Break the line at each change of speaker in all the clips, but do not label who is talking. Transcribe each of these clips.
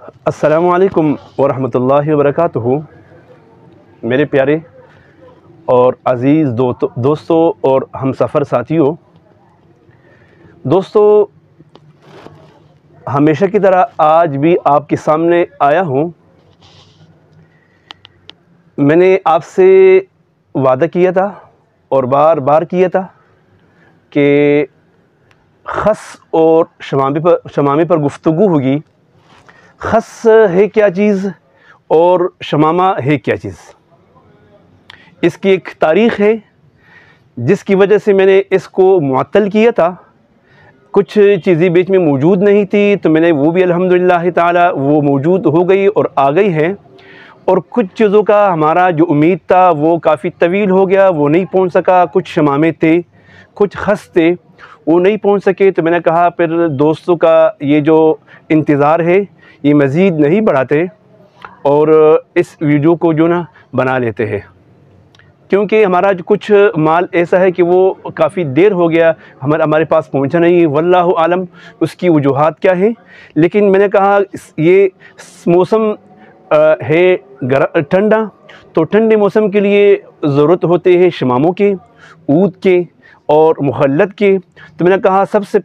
السلام علیکم ورحمۃ اللہ وبرکاتہ۔ میرے پیارے اور عزیز دوستوں اور ہم سفر ساتھیوں، ہمیشہ کی طرح آج بھی آپ کے سامنے آیا ہوں۔ میں نے آپ سے وعدہ کیا تھا اور بار بار کیا تھا کہ خس اور شمامے پر گفتگو ہوگی۔ خس ہے کیا چیز اور شمامہ ہے کیا چیز، اس کی ایک تاریخ ہے جس کی وجہ سے میں نے اس کو معطل کیا تھا۔ کچھ چیزیں بیچ میں موجود نہیں تھی تو میں نے وہ بھی الحمدللہ تعالی وہ موجود ہو گئی اور آ گئی ہے، اور کچھ چیزوں کا ہمارا جو امید تھا وہ کافی طویل ہو گیا، وہ نہیں پہنچ سکا۔ کچھ شمامے تھے، کچھ خس تھے، وہ نہیں پہنچ سکے، تو میں نے کہا پھر دوستوں کا یہ جو انتظار ہے یہ مزید نہیں بڑھاتے اور اس ویڈیو کو بنا لیتے ہیں، کیونکہ ہمارا جو کچھ مال ایسا ہے کہ وہ کافی دیر ہو گیا ہمارے پاس پہنچا نہیں۔ واللہ عالم اس کی وجوہات کیا ہیں، لیکن میں نے کہا یہ موسم ہے ٹھنڈا، تو ٹھنڈے موسم کے لیے ضرورت ہوتے ہیں شماموں کے، عود کے اور مخلط کے، تو میں نے کہا سب سے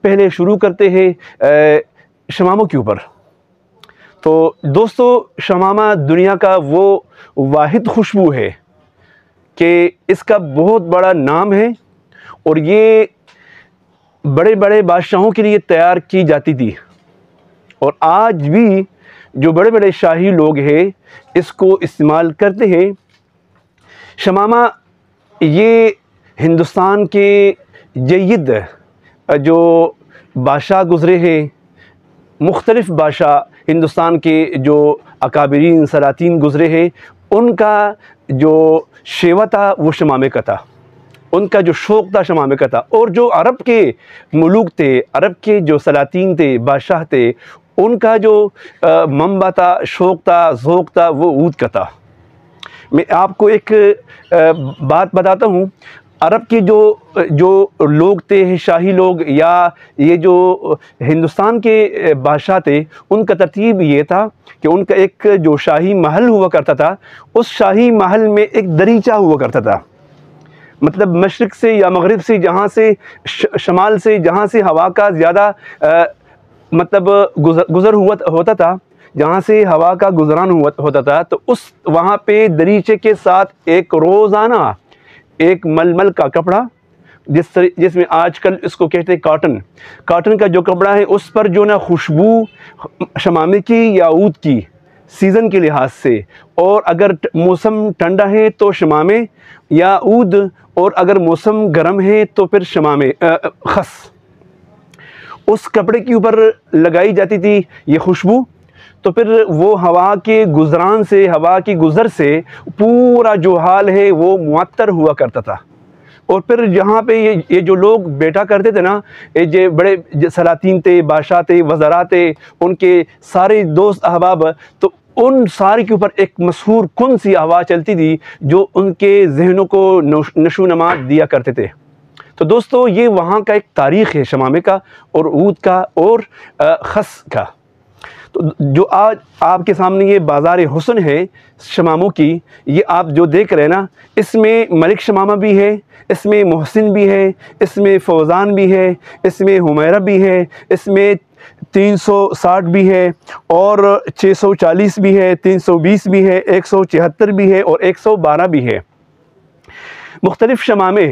پہلے شروع کرتے ہیں شماموں کے اوپر۔ تو دوستو، شمامہ دنیا کا وہ واحد خوشبو ہے کہ اس کا بہت بڑا نام ہے، اور یہ بڑے بڑے بادشاہوں کے لیے تیار کی جاتی تھی، اور آج بھی جو بڑے بڑے شاہی لوگ ہیں اس کو استعمال کرتے ہیں۔ شمامہ یہ ہندوستان کے جید جو بادشاہ گزرے ہیں، مختلف بادشاہ ہندوستان کے جو اکابرین سلاطین گزرے ہیں، ان کا جو شیوا تھا وہ شمامے کا تھا، ان کا جو شوق تھا شمامے کا تھا، اور جو عرب کے ملوک تھے، عرب کے جو سلاطین تھے، بادشاہ تھے، ان کا جو منبع تھا، شوق تھا، ذوق تھا، وہ عود کا تھا۔ میں آپ کو ایک بات بتاتا ہوں۔ عرب کے جو لوگ تھے، شاہی لوگ، یا یہ جو ہندوستان کے بادشاہ تھے، ان کا ترتیب یہ تھا کہ ان کا ایک جو شاہی محل ہوا کرتا تھا، اس شاہی محل میں ایک دریچہ ہوا کرتا تھا، مطلب مشرق سے یا مغرب سے، جہاں سے شمال سے، جہاں سے ہوا کا زیادہ مطلب گزر ہوتا تھا، جہاں سے ہوا کا گزران ہوتا تھا، تو وہاں پہ دریچے کے ساتھ ایک روزانہ ایک ململ کا کپڑا، جس میں آج کل اس کو کہتے ہیں کاٹن کا جو کپڑا ہے، اس پر خوشبو شمامے کی یا عود کی سیزن کے لحاظ سے، اور اگر موسم ٹھنڈا ہے تو شمامے یا عود، اور اگر موسم گرم ہے تو پھر شمامے خس، اس کپڑے کے اوپر لگائی جاتی تھی یہ خوشبو۔ تو پھر وہ ہوا کے گزران سے، ہوا کی گزر سے پورا جو حال ہے وہ معطر ہوا کرتا تھا، اور پھر جہاں پہ یہ جو لوگ بیٹھا کرتے تھے نا، یہ جو بڑے سلاطین تھے، بادشاہ تھے، وزراء تھے، ان کے سارے دوست احباب، تو ان سارے کے اوپر ایک مسحور کن سی ہوا چلتی تھی جو ان کے ذہنوں کو نشو و نما دیا کرتے تھے۔ تو دوستو، یہ وہاں کا ایک تاریخ ہے شمامے کا اور عود کا اور خس کا۔ تو جو آج آپ کے سامنے یہ بازار حسن ہے شماموں کی، یہ آپ جو دیکھ رہے ہیں نا، اس میں ملک شمامہ بھی ہے، اس میں محسن بھی ہے، اس میں فوزان بھی ہے، اس میں حمیرہ بھی ہے، اس میں 360 بھی ہے، اور 640 بھی ہے، 320 بھی ہے، 174 بھی ہے، اور 112 بھی ہے، مختلف شمامے۔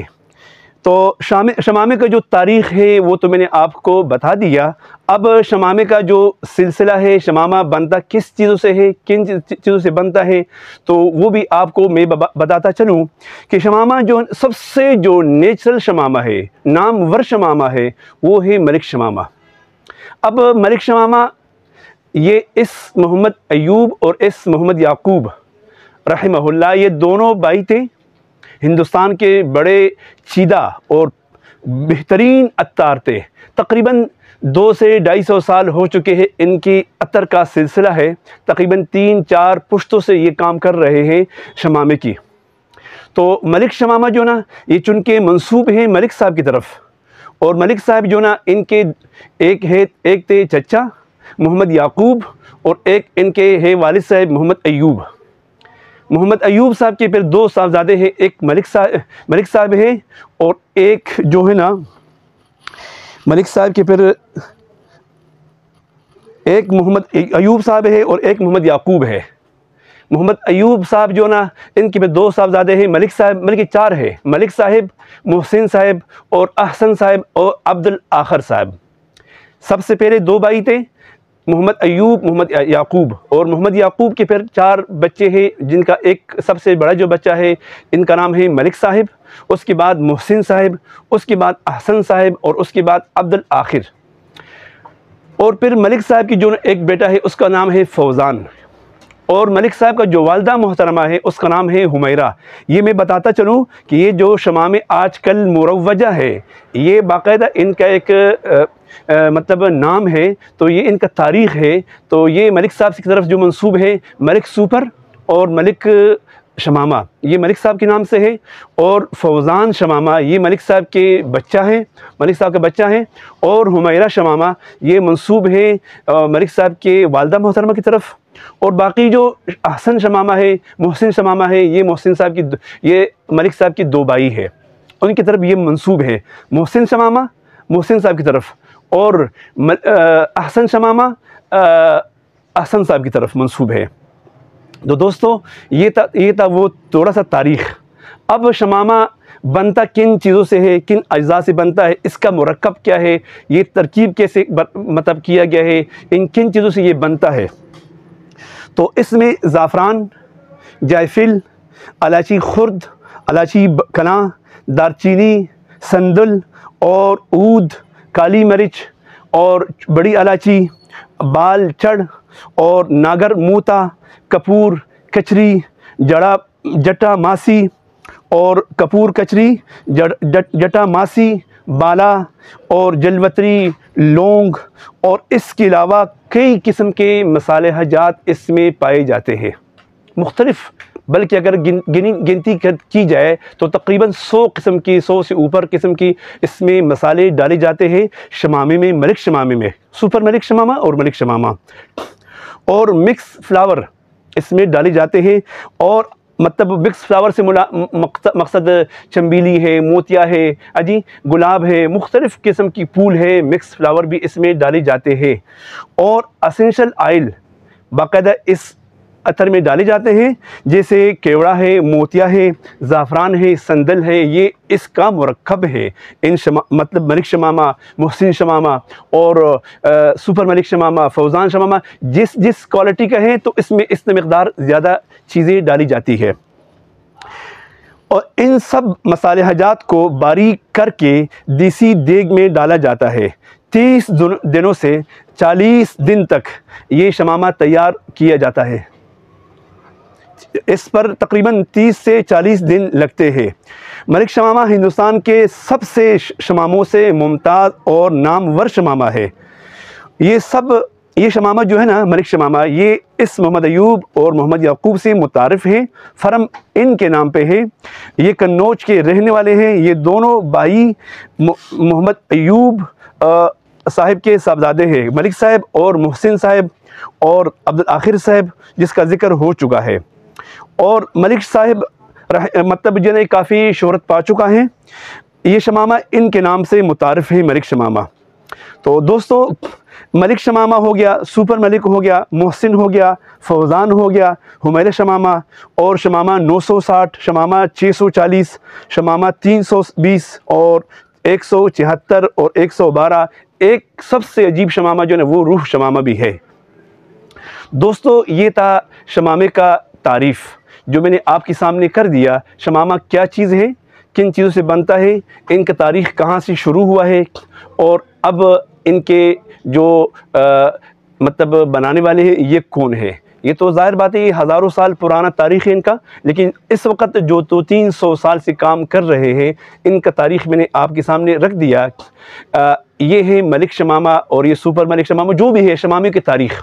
تو شمامے کا جو تاریخ ہے وہ تو میں نے آپ کو بتا دیا۔ اب شمامے کا جو سلسلہ ہے، شمامہ بنتا کس چیزوں سے ہے، کن چیزوں سے بنتا ہے، تو وہ بھی آپ کو میں بتاتا چلوں کہ شمامہ جو سب سے جو نیچرل شمامہ ہے، نامور شمامہ ہے، وہ ہے ملک شمامہ۔ اب ملک شمامہ یہ اس محمد ایوب اور اس محمد یعقوب رحمہ اللہ، یہ دونوں بھائی تھے، ہندوستان کے بڑے چیدہ اور بہترین عطار تھے۔ تقریباً 200 سے 250 سال ہو چکے ہیں ان کی عطر کا سلسلہ ہے، تقریباً 3-4 پشتوں سے یہ کام کر رہے ہیں شمامے کی۔ تو ملک شمامہ یہ چونکہ منسوب ہیں ملک صاحب کی طرف، اور ملک صاحب ان کے ایک تھے چچا، محمد یعقوب اور ایک ان کے ہے والد صاحب محمد ایوب۔ محمد ایوب صاحب کے پھر 2 صاحبزادے ہیں، ایک ملک صاحب ہیں اور ایک جو ہے نا ملک صاحب کے پھر ایک محمد ایوب صاحب ہے اور ایک محمد یعقوب ہے۔ محمد ایوب صاحب جو نا ان کے پھر 2 صاحبزادے ہیں، ملک صاحب، ملک 4 ہے، ملک صاحب، محسن صاحب اور احسن صاحب اور عبد الآخر صاحب۔ سب سے پہلے 2 بھائی تھے، محمد ایوب، محمد یعقوب، اور محمد یعقوب کے پھر 4 بچے ہیں، جن کا ایک سب سے بڑا جو بچہ ہے ان کا نام ہے ملک صاحب، اس کے بعد محسن صاحب، اس کے بعد احسن صاحب اور اس کے بعد عبد الآخر۔ اور پھر ملک صاحب کی جو ایک بیٹا ہے اس کا نام ہے فوزان، اور ملک صاحب کا جو والدہ محترمہ ہے اس کا نام ہے حمیرہ۔ یہ میں بتاتا چلوں کہ یہ جو شمام آج کل مروجہ ہے یہ باقاعدہ ان کا ایک مطلب نام ہے، تو یہ ان کا تاریخ ہے، تو یہ ملک صاحب کی طرف جو منسوب ہے ملک سپر اور ملک شمامہ یہ ملک صاحب کے نام سے ہے، اور فوزان شمامہ یہ ملک صاحب کے بچہ ہے، ملک صاحب کا بچہ ہے، اور حمیرہ شمامہ یہ منسوب ہے ملک صاحب کے والدہ محترمہ کی طرف، اور باقی جو احسن شمامہ ہے، محسن شمامہ ہے، یہ محسن صاحب کی یہ ملک صاحب کی 2 بھائی ہے، ان کی طرف یہ منسوب ہے، محسن شمامہ محسن صاحب کی طرف، اور احسن شمامہ احسن صاحب کی طرف منسوب ہے۔ تو دوستو یہ تھا وہ تھوڑا سا تاریخ۔ اب شمامہ بنتا کن چیزوں سے ہے، کن اجزاء سے بنتا ہے، اس کا مرکب کیا ہے، یہ ترکیب کیسے مطلب کیا گیا ہے، ان کن چیزوں سے یہ بنتا ہے، تو اس میں زعفران، جائفل، الائچی خرد، الائچی کلاں، دارچینی، سندل اور عود، کالی مرچ اور بڑی الائچی، بال چڑھ اور ناگر موتا، کپور، کچری، جٹا ماسی اور کپور کچری، جٹا ماسی، بالا اور جلوتری، لونگ، اور اس کے علاوہ کئی قسم کے مصالحہ جات اس میں پائے جاتے ہیں، مختلف، بلکہ اگر گنتی کی جائے تو تقریباً 100 سے اوپر قسم کی اس میں مسالے ڈالے جاتے ہیں شمامے میں، ملک شمامے میں، سپر ملک شمامہ اور ملک شمامہ، اور مکس فلاور اس میں ڈالے جاتے ہیں، اور مطلب مکس فلاور سے مقصد چمبیلی ہے، موتیا ہے، گلاب ہے، مختلف قسم کی پھول ہے، مکس فلاور بھی اس میں ڈالے جاتے ہیں، اور اسینشل آئل باقاعدہ اس عطر میں ڈالے جاتے ہیں، جیسے کیوڑا ہے، موتیا ہے، زعفران ہے، سندل ہے، یہ اس کا مرکب ہے، مطلب ملک شمامہ، محسن شمامہ اور سپر ملک شمامہ، فوزان شمامہ جس کوالٹی کا ہے تو اس میں اس مقدار زیادہ چیزیں ڈالی جاتی ہے، اور ان سب مصالحہ جات کو باریک کر کے دیسی دیگ میں ڈالا جاتا ہے۔ 30 دنوں سے 40 دن تک یہ شمامہ تیار کیا جاتا ہے، اس پر تقریباً 30 سے 40 دن لگتے ہیں۔ ملک شمامہ ہندوستان کے سب سے شماموں سے ممتاز اور نامور شمامہ ہے۔ یہ شمامہ جو ہے نا ملک شمامہ، یہ اس محمد ایوب اور محمد یعقوب سے متعارف ہیں، فرم ان کے نام پہ ہے، یہ قنوج کے رہنے والے ہیں، یہ دونوں بھائی محمد ایوب صاحب کے صاحبزادے ہیں، ملک صاحب اور محسن صاحب اور عبد الآخر صاحب جس کا ذکر ہو چکا ہے، اور ملک صاحب مطلب جنہیں کافی شہرت پا چکا ہے، یہ شمامہ ان کے نام سے متعارف ہے، ملک شمامہ۔ تو دوستو ملک شمامہ ہو گیا، سپر ملک ہو گیا، محسن ہو گیا، فوزان ہو گیا، حمیرہ شمامہ، اور شمامہ 960، شمامہ 640، شمامہ 320 اور 174 اور 112، ایک سب سے عجیب شمامہ جو ہے وہ روح شمامہ بھی ہے۔ دوستو یہ تھا شمامے کا تعریف جو میں نے آپ کے سامنے کر دیا، شمامہ کیا چیز ہے، کن چیزوں سے بنتا ہے، ان کا تاریخ کہاں سے شروع ہوا ہے، اور اب ان کے جو مطلب بنانے والے ہیں یہ کون ہے۔ یہ تو ظاہر بات ہے یہ ہزاروں سال پرانا تاریخ ہے ان کا، لیکن اس وقت جو 300 سال سے کام کر رہے ہیں ان کا تاریخ میں نے آپ کے سامنے رکھ دیا۔ یہ ہے ملک شمامہ اور یہ سپر ملک شمامہ جو بھی ہے شمامے کی تاریخ۔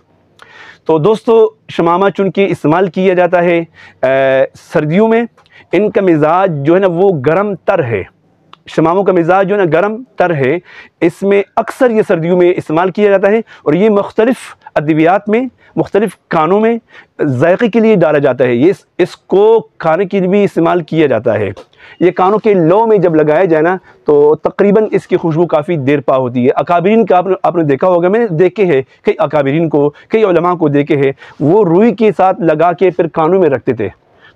تو دوستو شمامہ چونکہ استعمال کیا جاتا ہے سردیوں میں، ان کا مزاج جو ہے نا وہ گرم تر ہے، شماموں کا مزاج جو ہے نا گرم تر ہے، اس میں اکثر یہ سردیوں میں استعمال کیا جاتا ہے، اور یہ مختلف ادویات میں، مختلف کھانوں میں ذائقے کے لیے ڈالا جاتا ہے، یہ اس کو کھانے کے لیے بھی استعمال کیا جاتا ہے۔ یہ کانوں کے لو میں جب لگایا جائے نا تو تقریباً اس کی خوشبو کافی دیر پا ہوتی ہے۔ اکابرین کا آپ نے دیکھا ہوگا، میں نے دیکھے ہیں کئی اکابرین کو، کئی علماء کو دیکھے ہیں، وہ روئی کے ساتھ لگا کے پھر کانوں میں رکھتے تھے،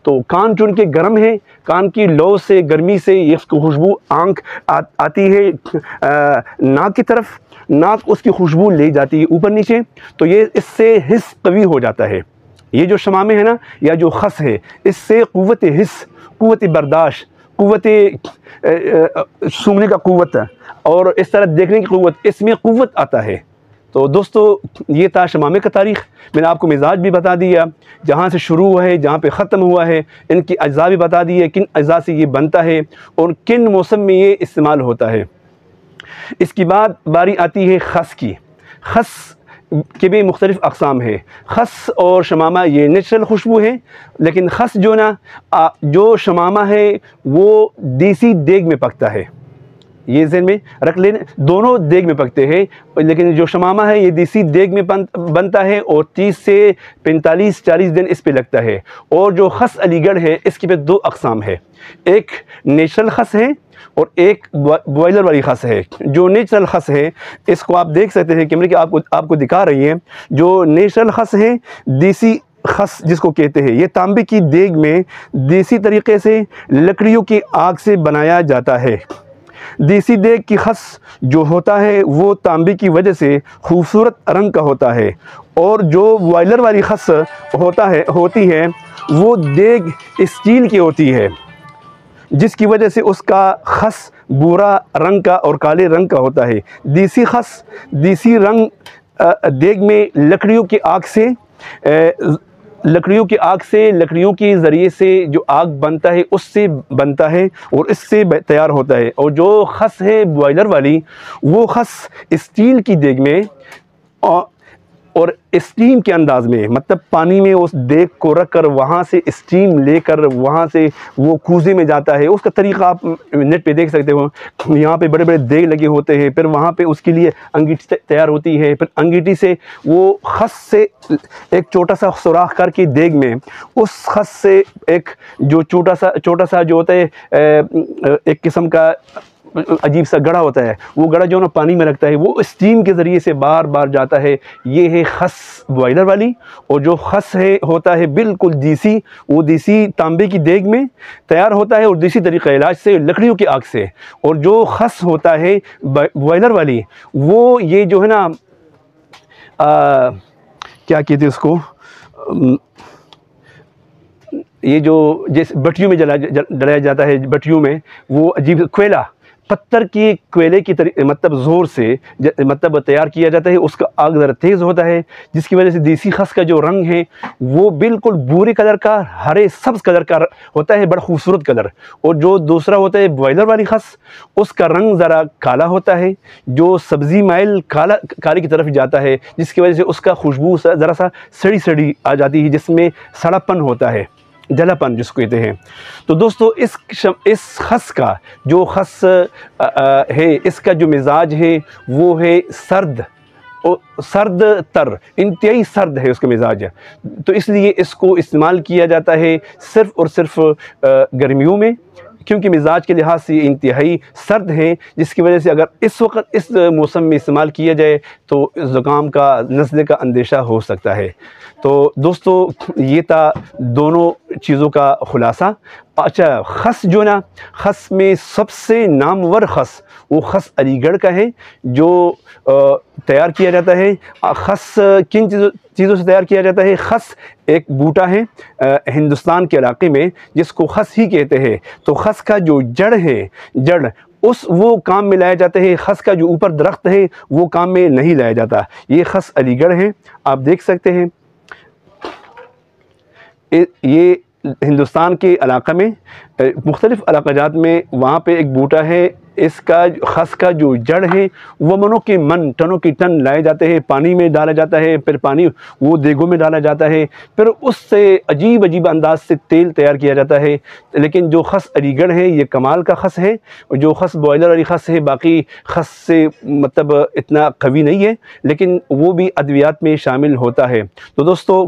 تو کان چون کے گرم ہے، کان کی لو سے، گرمی سے یہ اس کی خوشبو آنکھ آتی ہے ناک کی طرف، ناک اس کی خوشبو لے جاتی ہے اوپر نیچے، تو یہ اس سے حس قوی ہو جاتا ہے۔ یہ جو شمامے ہیں نا یا جو خس ہے، اس سے قوت حس، قوت برداشت، قوت سونگھنے کا قوت اور اس طرح دیکھنے کی قوت، اس میں قوت آتا ہے۔ تو دوستو یہ تھا شمامے کا تاریخ۔ میں نے آپ کو مزاج بھی بتا دیا، جہاں سے شروع ہوا ہے، جہاں پہ ختم ہوا ہے، ان کی اجزاء بھی بتا دی ہے، کن اجزاء سے یہ بنتا ہے اور کن موسم میں یہ استعمال ہوتا ہے۔ اس کی بعد باری آتی ہے خس کی۔ خس کے بھی مختلف اقسام ہیں۔ خس اور شمامہ یہ نیچرل خوشبو ہے، لیکن خس جو نا جو شمامہ ہے وہ دیسی دیگ میں پکتا ہے، یہ ذہن میں رکھ لینا، دونوں دیگ میں پکتے ہیں، لیکن جو شمامہ ہے یہ دیسی دیگ میں بنتا ہے اور 30 سے 45-40 دن اس پہ لگتا ہے۔ اور جو خس علی گڑھ ہے اس کی پہ 2 اقسام ہے، ایک نیچرل خس ہے اور ایک بوائلر والی خس ہے۔ جو نیچرل خس ہے اس کو آپ دیکھ سکتے ہیں، کیمرے کے آپ کو دکھا رہی ہے، جو نیچرل خس ہے، دیسی خس جس کو کہتے ہیں، یہ تانبے کی دیگ میں دیسی طریقے سے لکڑیوں کی آگ سے بنایا جاتا ہے۔ دیسی دیگ کی خس جو ہوتا ہے وہ تانبے کی وجہ سے خوبصورت رنگ کا ہوتا ہے، اور جو بوائلر والی خس ہوتی ہے وہ دیگ اسٹیل کی ہوتی ہے، جس کی وجہ سے اس کا خس بھورا رنگ کا اور کالے رنگ کا ہوتا ہے۔ دیسی خس دیسی رنگ دیگ میں لکڑیوں کی لکڑیوں کے ذریعے سے جو آگ بنتا ہے اس سے بنتا ہے اور اس سے تیار ہوتا ہے۔ اور جو خس ہے بوائلر والی، وہ خس اسٹیل کی دیگ میں اور اسٹیم کے انداز میں، مطلب پانی میں اس دیگ کو رکھ کر وہاں سے اسٹیم لے کر وہاں سے وہ کوزے میں جاتا ہے۔ اس کا طریقہ آپ نیٹ پہ دیکھ سکتے ہو، یہاں پہ بڑے بڑے دیگ لگے ہوتے ہیں، پھر وہاں پہ اس کے لیے انگیٹھی تیار ہوتی ہے، پھر انگیٹھی سے وہ خس سے ایک چھوٹا سا سوراخ کر کے دیگ میں اس خس سے ایک جو چھوٹا سا جو ہوتا ہے ایک قسم کا عجیب سا گڑھا ہوتا ہے، وہ گڑھا جو نا پانی میں رکھتا ہے، وہ اسٹیم کے ذریعے سے بار بار جاتا ہے۔ یہ ہے خس بوائلر والی۔ اور جو خس ہوتا ہے بالکل دیسی، وہ دیسی تانبے کی دیگ میں تیار ہوتا ہے اور دیسی طریقہ علاج سے، لکڑیوں کی آگ سے۔ اور جو خس ہوتا ہے بوائلر والی، وہ یہ جو ہے نا کیا کہتے ہیں اس کو، یہ جو جیسے بٹیوں میں جلایا جاتا ہے، بٹیوں میں وہ عجیب کوئلہ، پتھر کی کوئلے کی مطلب زور سے مطلب تیار کیا جاتا ہے، اس کا آگ ذرا تیز ہوتا ہے، جس کی وجہ سے دیسی خس کا جو رنگ ہے وہ بالکل بھورے کلر کا، ہرے سبز کلر کا ہوتا ہے، بڑا خوبصورت کلر۔ اور جو دوسرا ہوتا ہے بوائلر والی خس، اس کا رنگ ذرا کالا ہوتا ہے، جو سبزی مائل کالے کی طرف جاتا ہے، جس کی وجہ سے اس کا خوشبو ذرا سا سڑی آ جاتی ہے، جس میں سڑا پن ہوتا ہے، جلا پن جس کو کہتے ہیں۔ تو دوستو اس خس کا جو خس ہے، اس کا جو مزاج ہے وہ ہے سرد تر، انتہائی سرد ہے اس کا مزاج، تو اس لیے اس کو استعمال کیا جاتا ہے صرف اور صرف گرمیوں میں، کیونکہ مزاج کے لحاظ سے یہ انتہائی سرد ہیں، جس کی وجہ سے اگر اس وقت اس موسم میں استعمال کیا جائے تو زکام کا، نزلے کا اندیشہ ہو سکتا ہے۔ تو دوستو یہ تھا دونوں چیزوں کا خلاصہ۔ اچھا، خس جو نا، خس میں سب سے نامور خس وہ خس علی گڑھ کا ہے، جو تیار کیا جاتا ہے۔ خس کن چیزوں سے تیار کیا جاتا ہے؟ خس ایک بوٹا ہے ہندوستان کے علاقے میں جس کو خس ہی کہتے ہیں، تو خس کا جو جڑ ہے، وہ کام میں لایا جاتا ہے، خس کا جو اوپر درخت ہے وہ کام میں نہیں لایا جاتا۔ یہ خس علی گڑھ ہے، آپ دیکھ سکتے ہیں۔ یہ ہندوستان کے علاقہ میں مختلف علاقہ جات میں وہاں پہ ایک بوٹا ہے اس کا خس کا جو جڑ ہے وہ منوں کے من ٹنوں کی ٹن لائے جاتے ہیں، پانی میں ڈالا جاتا ہے، پھر پانی وہ دیگوں میں ڈالا جاتا ہے، پھر اس سے عجیب عجیب انداز سے تیل تیار کیا جاتا ہے۔ لیکن جو خس علی گڑھ ہے یہ کمال کا خس ہے، جو خس بوائلر والی خس ہے باقی خس سے مطلب اتنا قوی نہیں ہے، لیکن وہ بھی ادویات میں شامل ہوتا ہے۔ تو دوستو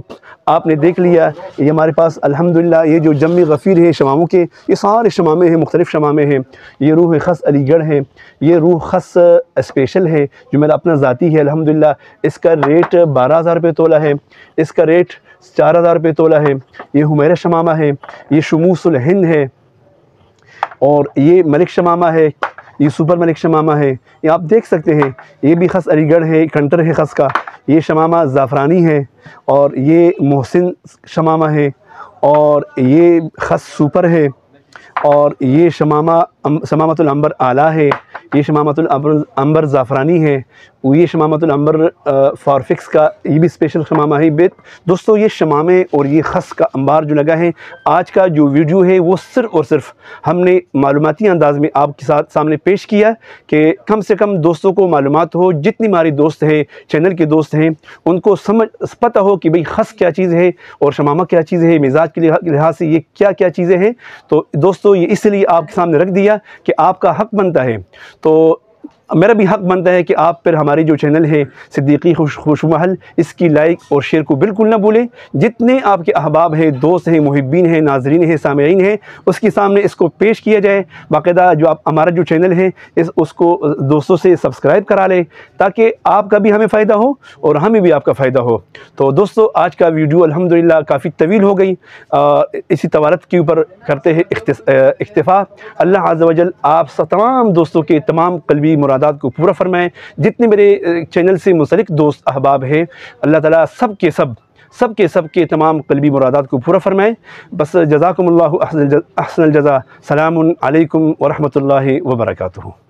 آپ نے دیکھ لیا یہ ہمارے پاس الحمدللہ یہ جو جم غفیر ہے شماموں کے، یہ سارے شمامے ہیں، مختلف شمامے ہیں۔ یہ روح خس علی گڑھ ہے، یہ روح خس اسپیشل ہے جو میرا اپنا ذاتی ہے الحمدللہ۔ اس کا ریٹ 12,000 روپے تولہ ہے، اس کا ریٹ 4,000 روپے تولہ ہے۔ یہ حمیرہ شمامہ ہے، یہ شموس الہند ہے، اور یہ ملک شمامہ ہے، یہ سپر ملک شمامہ ہے۔ یہ آپ دیکھ سکتے ہیں یہ بھی خس علی گڑھ ہے، کنٹر ہے خس کا۔ یہ شمامہ زعفرانی ہے، اور یہ محسن شمامہ ہے، اور یہ خس سپر ہے، اور یہ شمامۃ العنبر اعلیٰ ہے، یہ شمامۃ العنبر زعفرانی ہے، یہ شمامۃ العنبر فارفکس کا یہ بھی اسپیشل شمامہ ہے۔ دوستو یہ شمامے اور یہ خس کا انبار جو لگا ہے، آج کا جو ویڈیو ہے وہ صرف اور صرف ہم نے معلوماتی انداز میں آپ کے سامنے پیش کیا کہ کم سے کم دوستوں کو معلومات ہو، جتنی ہماری دوست ہیں چینل کے دوست ہیں ان کو پتہ ہو کہ بھئی خس کیا چیز ہے اور شمامہ کیا چیز ہے، مزاج کے لحاظ سے یہ کیا کیا چیزیں ہیں۔ تو دوستو یہ اس لیے آپ کے سامنے رکھ دیا کہ آپ کا حق بنتا ہے، تو میرا بھی حق بنتا ہے کہ آپ پھر ہماری جو چینل ہے صدیقی خوشبو محل، اس کی لائک اور شیئر کو بالکل نہ بھولیں۔ جتنے آپ کے احباب ہیں، دوست ہیں، محبین ہیں، ناظرین ہیں، سامعین ہیں، اس کے سامنے اس کو پیش کیا جائے۔ باقاعدہ جو ہمارا جو چینل ہے اس کو دوستوں سے سبسکرائب کرا لیں تاکہ آپ کا بھی ہمیں فائدہ ہو اور ہمیں بھی آپ کا فائدہ ہو۔ تو دوستو آج کا ویڈیو الحمدللہ کافی طویل ہو گئی، اسی طوالت کے اوپر کرتے ہیں اکتفا۔ اللہ عز و جل آپ تمام دوستوں کے تمام قلبی مرادات کو پورا فرمائیں۔ جتنے میرے چینل سے منسلک دوست احباب ہیں اللہ تعالیٰ سب کے تمام قلبی مرادات کو پورا فرمائیں۔ بس جزاکم اللہ احسن الجزا۔ سلام علیکم ورحمۃ اللہ وبرکاتہ۔